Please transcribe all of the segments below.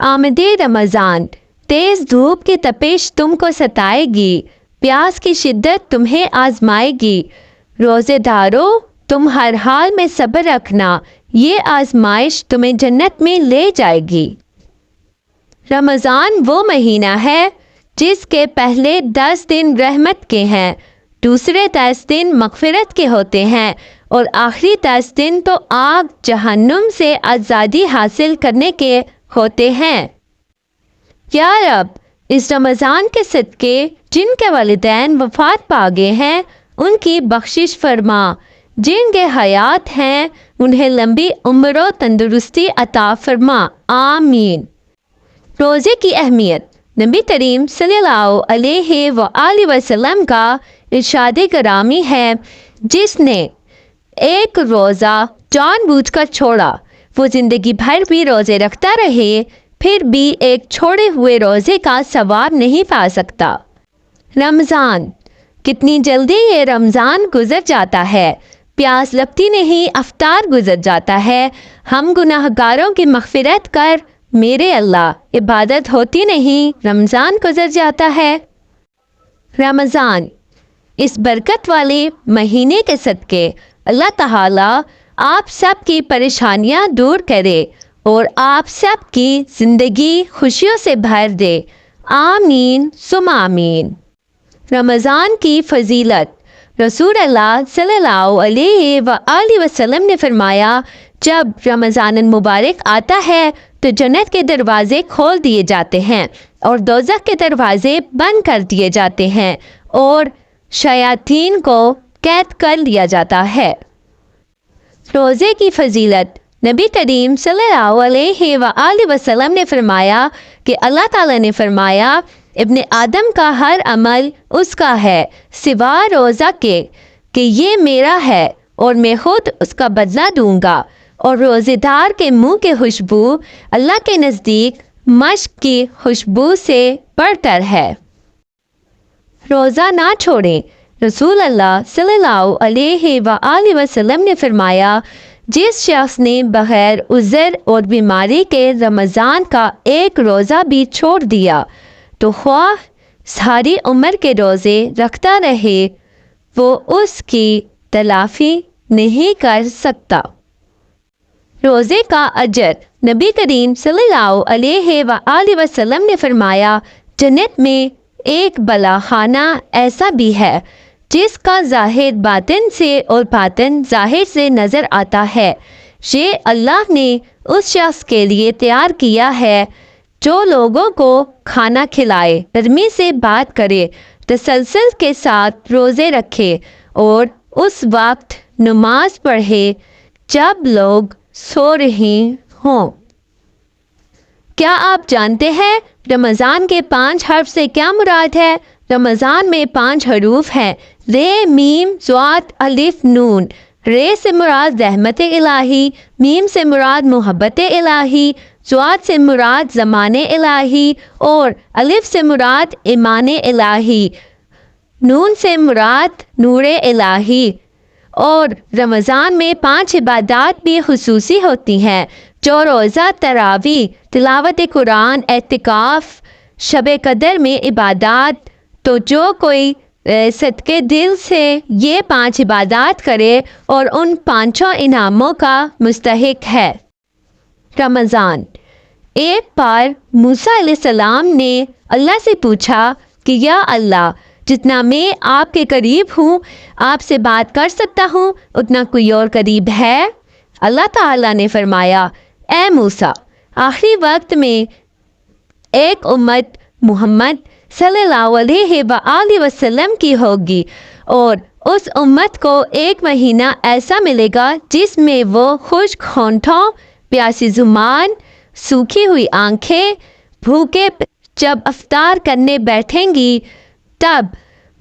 آمد رمضان، تیز دھوپ کی تپش تم کو ستائے گی، پیاس کی شدت تمہیں آزمائے گی۔ روزے دارو تم ہر حال میں صبر رکھنا، یہ آزمائش تمہیں جنت میں لے جائے گی۔ رمضان وہ مہینہ ہے جس کے پہلے 10 دن رحمت کے ہیں، دوسرے 10 دن مغفرت کے ہوتے ہیں اور آخری 10 دن تو آگ جہنم سے آزادی حاصل کرنے کے ہوتے ہیں۔ یا رب، اس رمضان کے صدقے جن کے والدین وفات پا گئے ہیں ان کی بخشش فرما، جن کے حیات ہیں انہیں لمبی عمر و تندرستی عطا فرما، آمین۔ روزے کی اہمیت۔ نبی کریم صلی اللہ علیہ وآلہ وسلم کا ارشاد گرامی ہے، جس نے ایک روزہ جان بوجھ کر چھوڑا وہ زندگی بھر بھی روزے رکھتا رہے پھر بھی ایک چھوڑے ہوئے روزے کا ثواب نہیں پا سکتا۔ رمضان، کتنی جلدی یہ رمضان گزر جاتا ہے، پیاس لگتی نہیں افطار گزر جاتا ہے۔ ہم گناہ گاروں کی مغفرت کر میرے اللہ، عبادت ہوتی نہیں رمضان گزر جاتا ہے۔ رمضان، اس برکت والے مہینے کے صدقے اللہ تعالیٰ آپ سب کی پریشانیاں دور کرے اور آپ سب کی زندگی خوشیوں سے بھر دے، آمین ثم آمین۔ رمضان کی فضیلت۔ رسول اللہ صلی اللہ علیہ وآلہ وسلم نے فرمایا، جب رمضان المبارک آتا ہے تو جنت کے دروازے کھول دیے جاتے ہیں اور دوزخ کے دروازے بند کر دیے جاتے ہیں اور شیاطین کو قید کر لیا جاتا ہے۔ روزے کی فضیلت۔ نبی کریم صلی اللہ علیہ وآلہ وسلم نے فرمایا کہ اللہ تعالیٰ نے فرمایا، ابن آدم کا ہر عمل اس کا ہے سوا روزہ کے کہ یہ میرا ہے اور میں خود اس کا بدلہ دوں گا، اور روزے دار کے منہ کی خوشبو اللہ کے نزدیک مشک کی خوشبو سے بڑھ کر ہے۔ روزہ نہ چھوڑیں۔ رسول اللہ صلی اللہ علیہ وآلہ وسلم نے فرمایا، جس شخص نے بغیر عذر اور بیماری کے رمضان کا ایک روزہ بھی چھوڑ دیا تو خواہ ساری عمر کے روزے رکھتا رہے وہ اس کی تلافی نہیں کر سکتا۔ روزے کا اجر۔ نبی کریم صلی اللہ علیہ وآلہ وسلم نے فرمایا، جنت میں ایک بلا خانہ ایسا بھی ہے جس کا ظاہر باطن سے اور باطن ظاہر سے نظر آتا ہے، یہ اللہ نے اس شخص کے لیے تیار کیا ہے جو لوگوں کو کھانا کھلائے، نرمی سے بات کرے، تسلسل کے ساتھ روزے رکھے اور اس وقت نماز پڑھے جب لوگ سو رہے ہوں۔ کیا آپ جانتے ہیں رمضان کے 5 حرف سے کیا مراد ہے؟ رمضان میں 5 حروف ہیں، رے، میم، صاد، الف، نون۔ رے سے مراد رحمت الہی، میم سے مراد محبت الہی، صاد سے مراد زمان الہی اور الف سے مراد ایمان الہی، نون سے مراد نور الہی۔ اور رمضان میں 5 عبادات بھی خصوصی ہوتی ہیں، جو روزہ، تراویح، تلاوت قرآن، اعتکاف، شب قدر میں عبادات۔ تو جو کوئی صدقے دل سے یہ 5 عبادات کرے اور ان 5 انعاموں کا مستحق ہے۔ رمضان۔ ایک بار موسیٰ علیہ السلام نے اللہ سے پوچھا کہ یا اللہ، جتنا میں آپ کے قریب ہوں، آپ سے بات کر سکتا ہوں، اتنا کوئی اور قریب ہے؟ اللہ تعالیٰ نے فرمایا، اے موسیٰ، آخری وقت میں ایک امت محمد صلی اللہ علیہ وآلہ وسلم کی ہوگی اور اس امت کو ایک مہینہ ایسا ملے گا جس میں وہ خشک ہونٹوں، پیاسی زبان، سوکھی ہوئی آنکھیں، بھوکے جب افطار کرنے بیٹھیں گی تب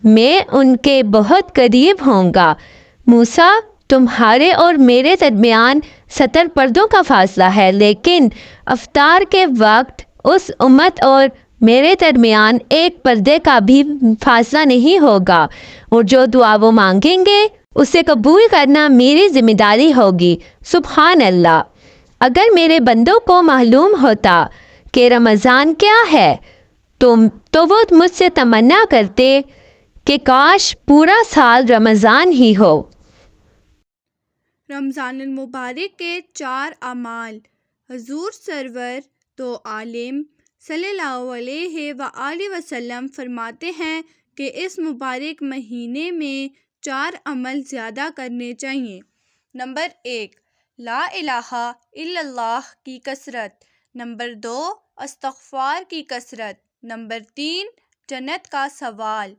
میں ان کے بہت قریب ہوں گا۔ موسیٰ، تمہارے اور میرے درمیان 70 پردوں کا فاصلہ ہے، لیکن افطار کے وقت اس امت اور میرے درمیان ایک پردے کا بھی فاصلہ نہیں ہوگا، اور جو دعا وہ مانگیں گے اسے قبول کرنا میری ذمہ داری ہوگی۔ سبحان اللہ۔ اگر میرے بندوں کو معلوم ہوتا کہ رمضان کیا ہے تو وہ مجھ سے تمنا کرتے کہ کاش پورا سال رمضان ہی ہو۔ رمضان المبارک کے 4 اعمال۔ حضور سرور تو عالم صلی اللہ علیہ وآلہ وسلم فرماتے ہیں کہ اس مبارک مہینے میں 4 عمل زیادہ کرنے چاہیے۔ نمبر 1، لا الہ الا اللہ کی کثرت۔ نمبر 2، استغفار کی کثرت۔ نمبر 3، جنت کا سوال۔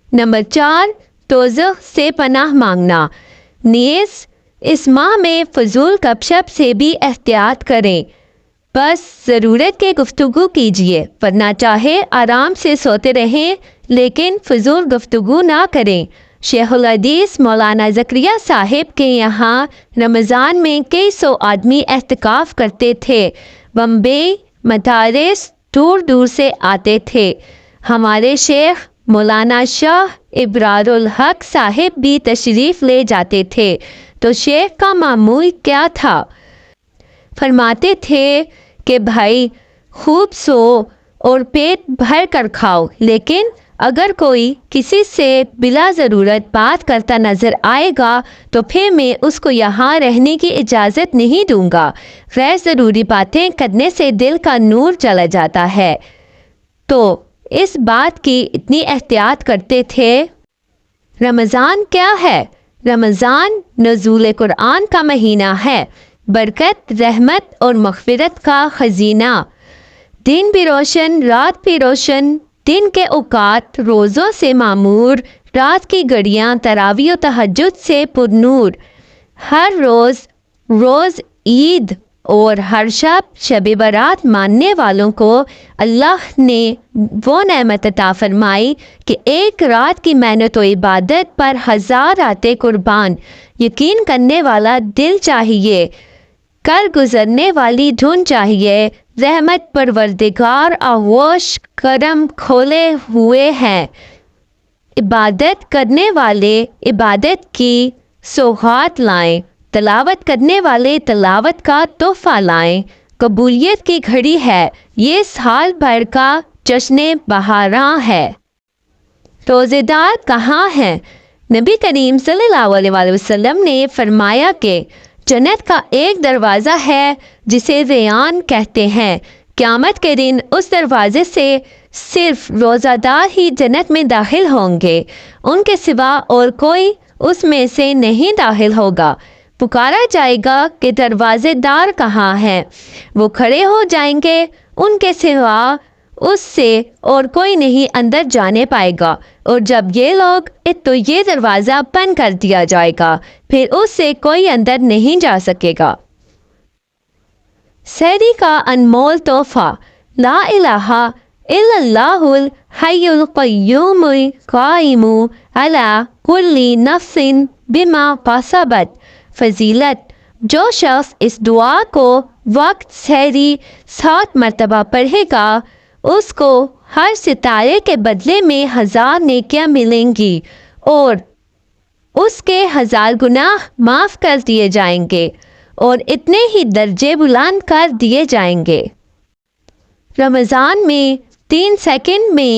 نمبر 4، دوزخ سے پناہ مانگنا۔ نیز اس ماہ میں فضول گپ شپ سے بھی احتیاط کریں، بس ضرورت کے گفتگو کیجیے، ورنہ چاہے آرام سے سوتے رہیں لیکن فضول گفتگو نہ کریں۔ شیخ الحدیث مولانا زکریا صاحب کے یہاں رمضان میں کئی سو آدمی اعتکاف کرتے تھے۔ بمبئی، مدارس دور دور سے آتے تھے۔ ہمارے شیخ مولانا شاہ ابرار الحق صاحب بھی تشریف لے جاتے تھے، تو شیخ کا معمول کیا تھا؟ فرماتے تھے کہ بھائی خوب سو اور پیٹ بھر کر کھاؤ، لیکن اگر کوئی کسی سے بلا ضرورت بات کرتا نظر آئے گا تو پھر میں اس کو یہاں رہنے کی اجازت نہیں دوں گا۔ غیر ضروری باتیں کرنے سے دل کا نور چلا جاتا ہے، تو اس بات کی اتنی احتیاط کرتے تھے۔ رمضان کیا ہے؟ رمضان نزول قرآن کا مہینہ ہے، برکت، رحمت اور مغفرت کا خزینہ۔ دن بھی روشن، رات بھی روشن، دن کے اوقات روزوں سے معمور، رات کی گھڑیاں تراویح و تہجد سے پر نور۔ ہر روز عید اور ہر شب برات ماننے والوں کو اللہ نے وہ نعمت عطا فرمائی کہ ایک رات کی محنت و عبادت پر 1000 راتیں قربان۔ یقین کرنے والا دل چاہیے، کر گزرنے والی دھن چاہیے، رحمت پروردگار آغوش کرم کھولے ہوئے ہیں۔ عبادت کرنے والے عبادت کی سوغات لائیں، تلاوت کرنے والے تلاوت کا تحفہ لائیں۔ قبولیت کی گھڑی ہے، یہ سال بھر کا جشن بہاراں ہے۔ روزے دار کہاں ہیں؟ نبی کریم صلی اللہ علیہ وسلم نے فرمایا کہ جنت کا ایک دروازہ ہے جسے ریان کہتے ہیں۔ قیامت کے دن اس دروازے سے صرف روزہ دار ہی جنت میں داخل ہوں گے، ان کے سوا اور کوئی اس میں سے نہیں داخل ہوگا۔ پکارا جائے گا کہ دروازے دار کہاں ہیں؟ وہ کھڑے ہو جائیں گے، ان کے سوا اس سے اور کوئی نہیں اندر جانے پائے گا، اور جب یہ لوگ تو یہ دروازہ بند کر دیا جائے گا، پھر اس سے کوئی اندر نہیں جا سکے گا۔ سحری کا انمول تحفہ۔ لا الہ الا اللہ الحی القیوم القائم علی کل نفس بما کسبت۔ فضیلت: جو شخص اس دعا کو وقت سحری 7 مرتبہ پڑھے گا، اس کو ہر ستارے کے بدلے میں 1000 نیکیاں ملیں گی اور اس کے 1000 گناہ معاف کر دیے جائیں گے اور اتنے ہی درجے بلند کر دیے جائیں گے۔ رمضان میں 3 سیکنڈ میں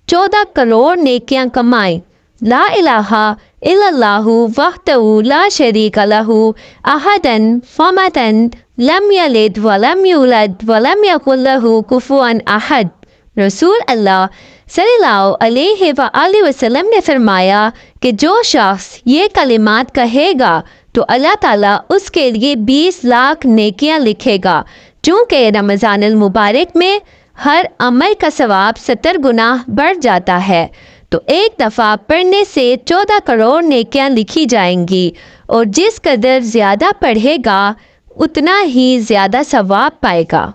14 کروڑ نیکیاں کمائیں۔ لا الہ الا اللہ وحدہ لا شریک لہ احد الصمد لم یلد ولم یولد ولم یکن لہ کفوا احد۔ رسول اللہ صلی اللہ علیہ وآلہ وسلم نے فرمایا کہ جو شخص یہ کلمات کہے گا تو اللہ تعالیٰ اس کے لیے 20 لاکھ نیکیاں لکھے گا۔ چونکہ رمضان المبارک میں ہر عمل کا ثواب 70 گنا بڑھ جاتا ہے، تو ایک دفعہ پڑھنے سے 14 کروڑ نیکیاں لکھی جائیں گی، اور جس قدر زیادہ پڑھے گا اتنا ہی زیادہ ثواب پائے گا۔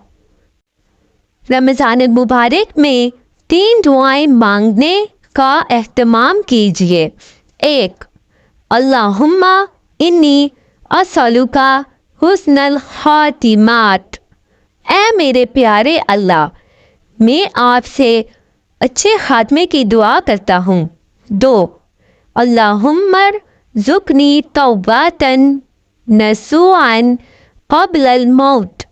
رمضان المبارک میں 3 دعائیں مانگنے کا اہتمام کیجیے۔ 1، اللہم انی اسألک حسن الخاتمات۔ اے میرے پیارے اللہ، میں آپ سے اچھے خاتمے کی دعا کرتا ہوں۔ 2، اللہم ارزقنی توبۃ نصوحا قبل الموت۔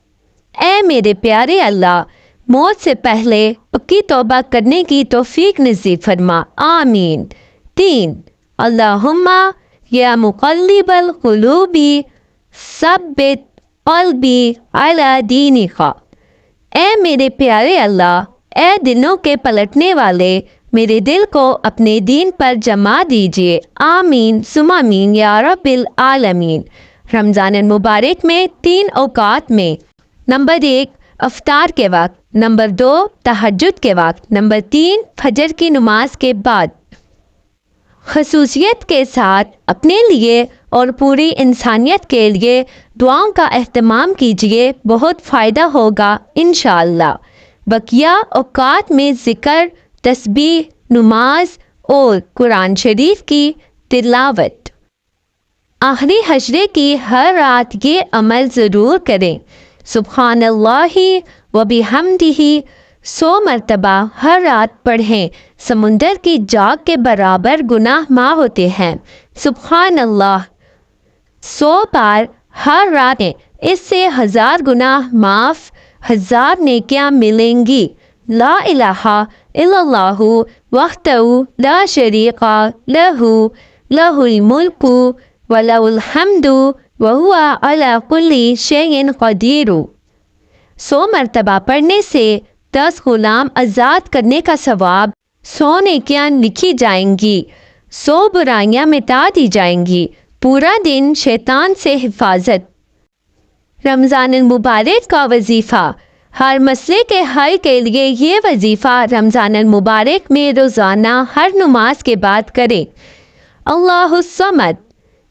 اے میرے پیارے اللہ، موت سے پہلے پکی توبہ کرنے کی توفیق نصیب فرما، آمین۔ 3 اللہم یا مقلب القلوب ثبت قلبی علی دینک، اے میرے پیارے اللہ، اے دلوں کے پلٹنے والے، میرے دل کو اپنے دین پر جما دیجیے، آمین ثم آمین یا رب العالمین۔ رمضان المبارک میں 3 اوقات میں: نمبر 1 افطار کے وقت، نمبر 2 تہجد کے وقت، نمبر 3 فجر کی نماز کے بعد۔ خصوصیت کے ساتھ اپنے لیے اور پوری انسانیت کے لیے دعاؤں کا اہتمام کیجیے، بہت فائدہ ہوگا انشاءاللہ۔ بقیہ اوقات میں ذکر، تسبیح، نماز اور قرآن شریف کی تلاوت۔ آخری حشرے کی ہر رات یہ عمل ضرور کریں، سبحان اللہ و بحمدہ 100 مرتبہ ہر رات پڑھیں، سمندر کی جاگ کے برابر گناہ معاف ہوتے ہیں۔ سبحان اللہ 100 بار ہر رات، اس سے 1000 گناہ معاف، 1000 نیکیاں ملیں گی۔ لا الہ الا اللہ وحدہ لا شریک لہ لہ الملک ولہ الحمد وہو علی کل شیء قدیر۔ 100 مرتبہ پڑھنے سے 10 غلام آزاد کرنے کا ثواب، 100 نیکیاں لکھی جائیں گی، 100 برائیاں مٹا دی جائیں گی، پورا دن شیطان سے حفاظت۔ رمضان المبارک کا وظیفہ: ہر مسئلے کے حل کے لیے یہ وظیفہ رمضان المبارک میں روزانہ ہر نماز کے بعد کریں۔ اللہ الصمد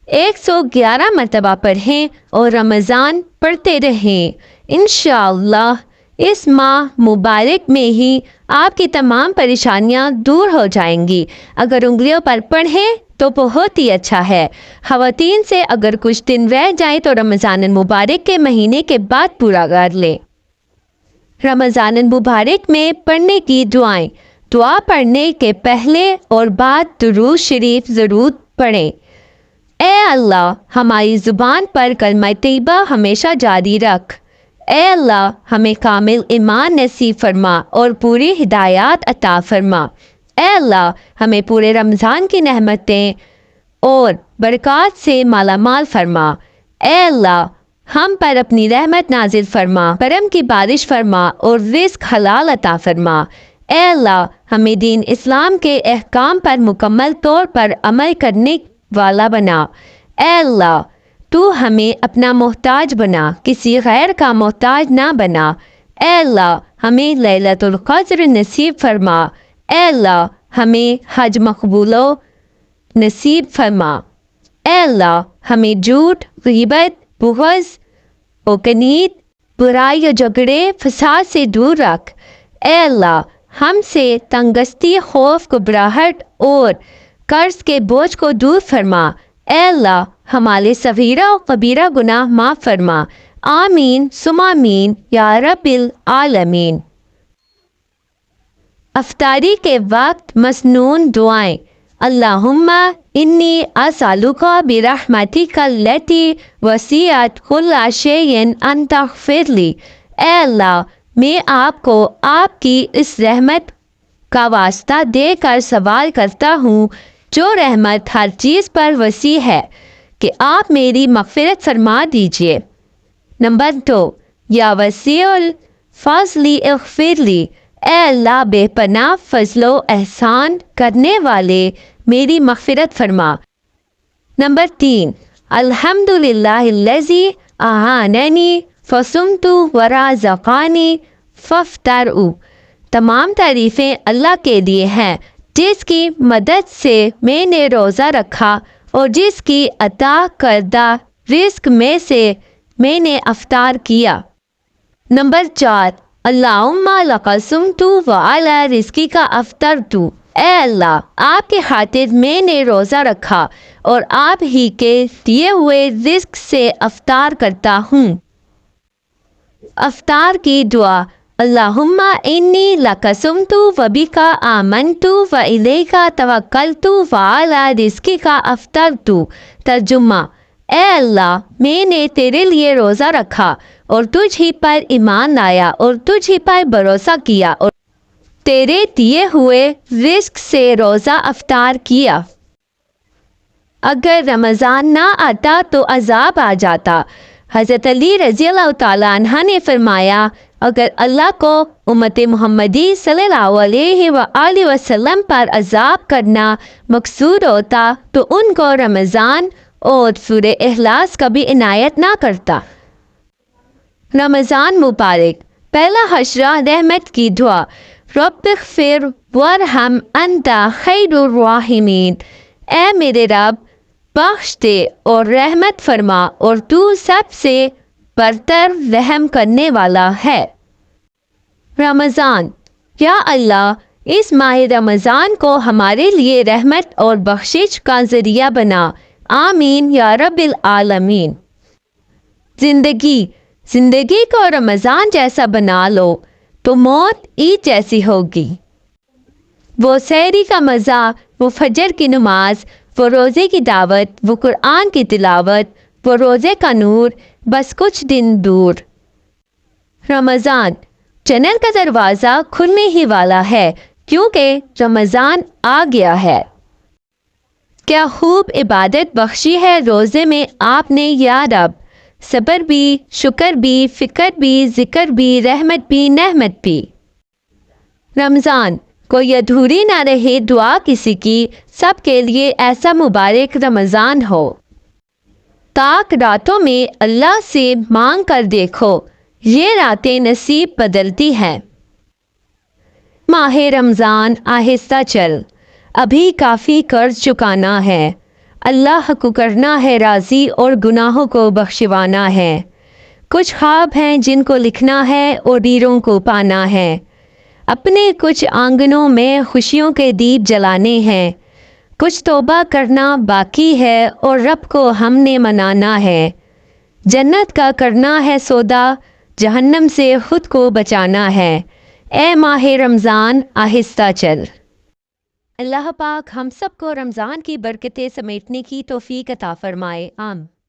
111 مرتبہ پڑھیں اور رمضان پڑھتے رہیں۔ انشاءاللہ اس ماہ مبارک میں ہی آپ کی تمام پریشانیاں دور ہو جائیں گی۔ اگر انگلیوں پر پڑھیں تو بہت ہی اچھا ہے۔ خواتین سے اگر کچھ دن رہ جائیں تو رمضان المبارک کے مہینے کے بعد پورا کر لیں۔ رمضان المبارک میں پڑھنے کی دعائیں: دعا پڑھنے کے پہلے اور بعد درود شریف ضرور پڑھیں۔ اے اللہ، ہماری زبان پر کلمہ طیبہ ہمیشہ جاری رکھ۔ اے اللہ، ہمیں کامل ایمان نصیب فرما اور پوری ہدایات عطا فرما۔ اے اللہ، ہمیں پورے رمضان کی نعمتیں اور برکات سے مالا مال فرما۔ اے اللہ، ہم پر اپنی رحمت نازل فرما، کرم کی بارش فرما اور رزق حلال عطا فرما۔ اے اللہ، ہمیں دین اسلام کے احکام پر مکمل طور پر عمل کرنے والا بنا۔ اے اللہ، تو ہمیں اپنا محتاج بنا، کسی غیر کا محتاج نہ بنا۔ اے اللہ، ہمیں لیلۃ القدر نصیب فرما۔ اے اللہ، ہمیں حج مقبول نصیب فرما۔ اے اللہ، ہمیں جھوٹ، غیبت، بغض و کنیت، برائی و جھگڑے، فساد سے دور رکھ۔ اے اللہ، ہم سے تنگستی، خوف، گھبراہٹ اور قرض کے بوجھ کو دور فرما۔ اے اللہ، ہمارے صغیرہ و کبیرہ گناہ معاف فرما۔ آمین ثم آمین یا رب العالمین۔ افطاری کے وقت مسنون دعائیں: اللہم انی اسألک برحمتک التی وسعت کل شیء ان تغفر لی۔ اے اللہ، میں آپ کو آپ کی اس رحمت کا واسطہ دے کر سوال کرتا ہوں جو رحمت ہر چیز پر وسیع ہے، کہ آپ میری مغفرت فرما دیجیے۔ نمبر 2 یا وسیع الفضل اغفر لی۔ اے اللہ، بے پناہ فضل و احسان کرنے والے، میری مغفرت فرما۔ نمبر 3 الحمدللہ الذی اعاننی فصمت ورزقانی فافطروا۔ تمام تعریفیں اللہ کے لیے ہیں، جس کی مدد سے میں نے روزہ رکھا اور جس کی عطا کردہ رزق میں سے میں نے افطار کیا۔ نمبر 4 اللہم لک صمت وعلی رزقک افطرت۔ اے اللہ، آپ کی خاطر میں نے روزہ رکھا اور آپ ہی کے دیے ہوئے رزق سے افطار کرتا ہوں۔ افطار کی دعا: اللہم انی لک صمت وبک آمنت والیک توکلت وعلی رزقک افطرت۔ ترجمہ: اے اللہ، میں نے تیرے لیے روزہ رکھا اور تجھ ہی پر ایمان لایا اور تجھ ہی پر بھروسہ کیا اور تیرے دیے ہوئے رزق سے روزہ افطار کیا۔ اگر رمضان نہ آتا تو عذاب آ جاتا۔ حضرت علی رضی اللہ تعالیٰ عنہ نے فرمایا، اگر اللہ کو امت محمدی صلی اللہ علیہ وآلہ وسلم پر عذاب کرنا مقصود ہوتا تو ان کو رمضان اور سورہ اخلاص کبھی عنایت نہ کرتا۔ رمضان مبارک۔ پہلا حشرہ رحمت کی دعا، رب اغفر وارحم انت خیر الراحمین، اے میرے رب بخش دے اور رحمت فرما اور تو سب سے برتر رحم کرنے والا ہے۔ رمضان۔ یا اللہ، اس ماہ رمضان کو ہمارے لیے رحمت اور بخشش کا ذریعہ بنا، آمین یا رب العالمین۔ زندگی کو رمضان جیسا بنا لو تو موت عید جیسی ہوگی۔ وہ سحری کا مزہ، وہ فجر کی نماز، وہ روزے کی دعوت، وہ قرآن کی تلاوت، وہ روزے کا نور، بس کچھ دن دور۔ رمضان۔ جنت کا دروازہ کھلنے ہی والا ہے کیونکہ رمضان آ گیا ہے۔ کیا خوب عبادت بخشی ہے روزے میں آپ نے یا رب، صبر بھی، شکر بھی، فکر بھی، ذکر بھی، رحمت بھی، نعمت بھی۔ رمضان۔ کوئی ادھوری نہ رہے دعا کسی کی، سب کے لیے ایسا مبارک رمضان ہو۔ تاک راتوں میں اللہ سے مانگ کر دیکھو، یہ راتیں نصیب بدلتی ہیں۔ ماہ رمضان آہستہ چل، ابھی کافی قرض چکانا ہے، اللہ کو کرنا ہے راضی اور گناہوں کو بخشوانا ہے۔ کچھ خواب ہیں جن کو لکھنا ہے اور ریروں کو پانا ہے، اپنے کچھ آنگنوں میں خوشیوں کے دیپ جلانے ہیں، کچھ توبہ کرنا باقی ہے اور رب کو ہم نے منانا ہے، جنت کا کرنا ہے سودا، جہنم سے خود کو بچانا ہے۔ اے ماہ رمضان آہستہ چل۔ اللہ پاک ہم سب کو رمضان کی برکتیں سمیٹنے کی توفیق عطا فرمائے، آمین۔